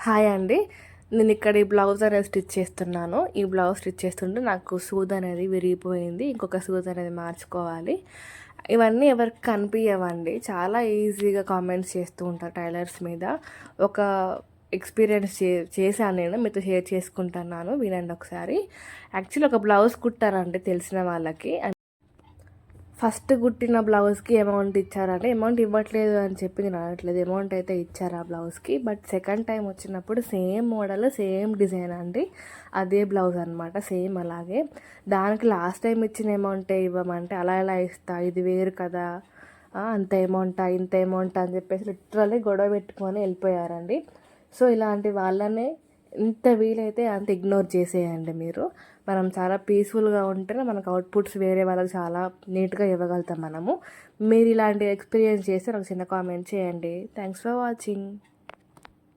Hi అండి. నేను ఇక్కడ ఈ బ్లౌజ్ అనేది స్టిచ్ చేస్తున్నాను. ఈ బ్లౌజ్ స్టిచ్ చేస్తుంటే నాకు సూది అనేది విరిగిపోయింది. ఇంకొక సూది అనేది మార్చుకోవాలి. ఇవన్నీ ఎవరికి కనిపించవండి. చాలా ఈజీగా కామెంట్స్ చేస్తూ ఉంటారు టైలర్స్ మీద. ఒక ఎక్స్పీరియన్స్ చేశాను, నేను మీతో షేర్ చేసుకుంటున్నాను, వినండి ఒకసారి. యాక్చువల్లీ ఒక బ్లౌజ్ కుట్టారండి తెలిసిన వాళ్ళకి. ఫస్ట్ కుట్టిన బ్లౌజ్కి అమౌంట్ ఇచ్చారంటే అమౌంట్ ఇవ్వట్లేదు అని చెప్పి నేను అనట్లేదు, అమౌంట్ అయితే ఇచ్చారు ఆ బ్లౌజ్కి. బట్ సెకండ్ టైం వచ్చినప్పుడు సేమ్ మోడల్ సేమ్ డిజైన్ అండి, అదే బ్లౌజ్ అనమాట, సేమ్ అలాగే. దానికి లాస్ట్ టైం ఇచ్చిన అమౌంటే ఇవ్వమంటే అలా ఎలా ఇస్తా, ఇది వేరు కదా, అంత అమౌంటా ఇంత అమౌంట్ అని చెప్పేసి లిటరల్లీ గొడవ పెట్టుకొని వెళ్ళిపోయారండి. సో ఇలాంటి వాళ్ళనే ఎంత వీలైతే అంత ఇగ్నోర్ చేసేయండి మీరు. మనం చాలా పీస్ఫుల్గా ఉంటేనే మనకు అవుట్పుట్స్ వేరే వాళ్ళకి చాలా నీట్గా ఇవ్వగలుగుతాం మనము. మీరు ఇలాంటి ఎక్స్పీరియన్స్ చేస్తే నాకు చిన్న కామెంట్ చేయండి. Thanks for watching.